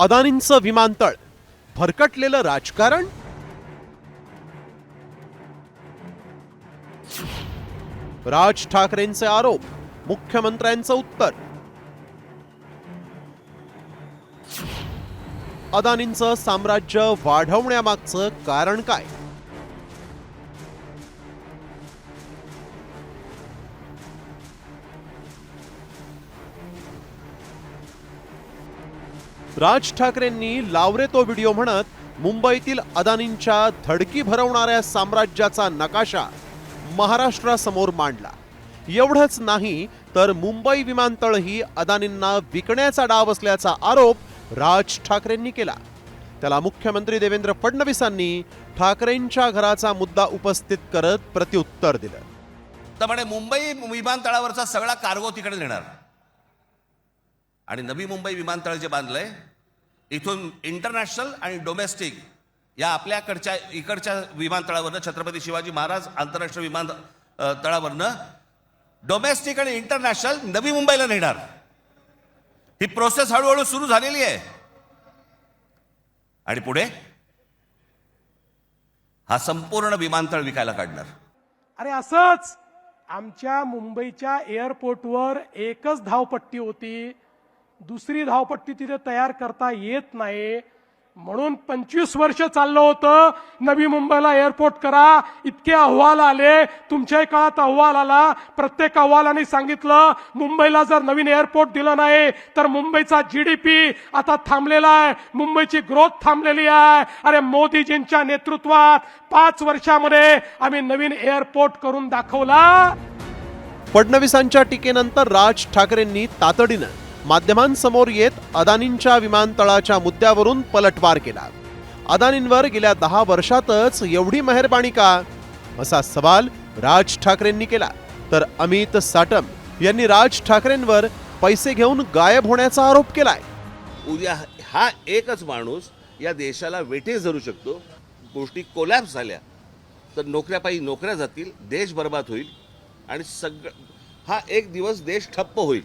अदानींचं विमानतळ, भरकटलेलं राजकारण. राज ठाकरेंचे आरोप, मुख्यमंत्र्यांचं उत्तर. अदानींचं साम्राज्य वाढवण्यामागचं कारण काय? राज ठाकरेंनी लावरे तो व्हिडिओ म्हणत मुंबईतील अदानींच्या धडकी भरवणाऱ्या साम्राज्याचा नकाशा महाराष्ट्रासमोर मांडला. एवढंच नाही तर मुंबई विमानतळही अदानींना विकण्याचा डाव असल्याचा आरोप राज ठाकरेंनी केला. त्याला मुख्यमंत्री देवेंद्र फडणवीसांनी ठाकरेंच्या घराचा मुद्दा उपस्थित करत प्रत्युत्तर दिलं. त्यामुळे मुंबई विमानतळावरचा सगळा कार्गो तिकडे नेणार आणि नवी मुंबई विमानतळ जे बांधलंय इथून इंटरनॅशनल आणि डोमेस्टिक या आपल्याकडच्या इकडच्या विमानतळावरनं छत्रपती शिवाजी महाराज आंतरराष्ट्रीय विमानतळावरनं डोमेस्टिक आणि इंटरनॅशनल नवी मुंबईला नेणार. ही प्रोसेस हळूहळू सुरू झालेली आहे आणि पुढे हा संपूर्ण विमानतळ विकायला काढणार. अरे असंच आमच्या मुंबईच्या एअरपोर्टवर एकच धावपट्टी होती, दुसरी धावपट्टी तिथे तयार करता येत नाही म्हणून 25 वर्ष चाललं होतं नवी मुंबईला एअरपोर्ट करा. इतके अहवाल आले, तुमच्याही काळात अहवाल आला. प्रत्येक अहवालाने सांगितलं मुंबईला जर नवीन एअरपोर्ट दिलं नाही तर मुंबईचा GDP आता थांबलेला आहे, मुंबईची ग्रोथ थांबलेली आहे. अरे मोदीजींच्या नेतृत्वात 5 वर्षामध्ये आम्ही नवीन एअरपोर्ट करून दाखवला. फडणवीसांच्या टीकेनंतर राज ठाकरेंनी तातडीनं माध्यमांसमोर येत अदानींच्या विमानतळाच्या मुद्द्यावरून पलटवार केला. अदानींवर गेल्या 10 वर्षातच एवढी मेहरबानी का, असा सवाल राज ठाकरेंनी केला. तर अमित साटम यांनी राज ठाकरेंवर पैसे घेऊन गायब होण्याचा आरोप केलाय. उद्या हा एकच माणूस या देशाला वेठीस धरू शकतो. गोष्टी कोलॅप्स झाल्या तर नोकऱ्या जातील, देश बर्बाद होईल आणि हा एक दिवस देश ठप्प होईल.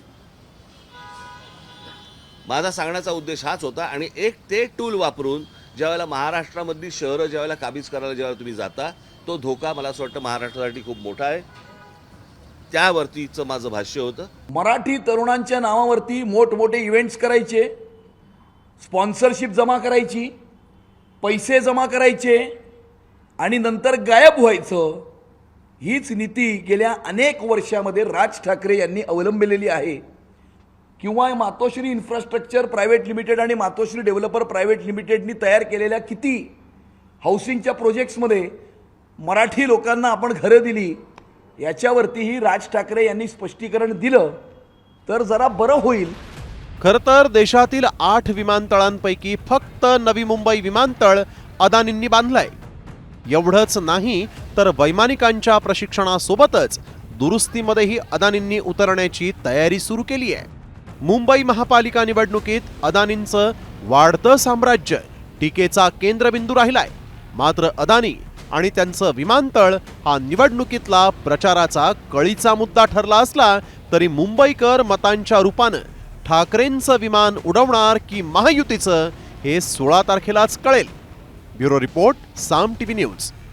माझा सांगण्याचा उद्देश हाच होता. आणि एक ते टूल वापरून ज्यावेळेला महाराष्ट्रामधली शहरं ज्यावेळेला काबीज करायला ज्यावेळेला तुम्ही जाता, तो धोका मला असं वाटतं महाराष्ट्रासाठी खूप मोठा आहे. त्यावरतीचं माझं भाष्य होतं. मराठी तरुणांच्या नावावरती मोठमोठे इव्हेंट्स करायचे, स्पॉन्सरशिप जमा करायची, पैसे जमा करायचे आणि नंतर गायब व्हायचं. हीच नीती गेल्या अनेक वर्षामध्ये राज ठाकरे यांनी अवलंबलेली आहे. किंवा मातोश्री इन्फ्रास्ट्रक्चर प्रायव्हेट लिमिटेड आणि मातोश्री डेव्हलपर प्रायव्हेट लिमिटेडनी तयार केलेल्या किती हाऊसिंगच्या प्रोजेक्ट्समध्ये मराठी लोकांना आपण घरं दिली, याच्यावरतीही राज ठाकरे यांनी स्पष्टीकरण दिलं तर जरा बरं होईल. खरं तर देशातील 8 विमानतळांपैकी फक्त नवी मुंबई विमानतळ अदानींनी बांधलंय. एवढंच नाही तर वैमानिकांच्या प्रशिक्षणासोबतच दुरुस्तीमध्येही अदानींनी उतरण्याची तयारी सुरू केली आहे. मुंबई महापालिका निवडणुकीत अदानींचं वाढतं साम्राज्य टीकेचा केंद्रबिंदू राहिलाय. मात्र अदानी आणि त्यांचं विमानतळ हा निवडणुकीतला प्रचाराचा कळीचा मुद्दा ठरला असला तरी मुंबईकर मतांच्या रूपानं ठाकरेंचं विमान उडवणार की महायुतीचं हे 16 तारखेलाच कळेल. ब्युरो रिपोर्ट, साम टीव्ही न्यूज.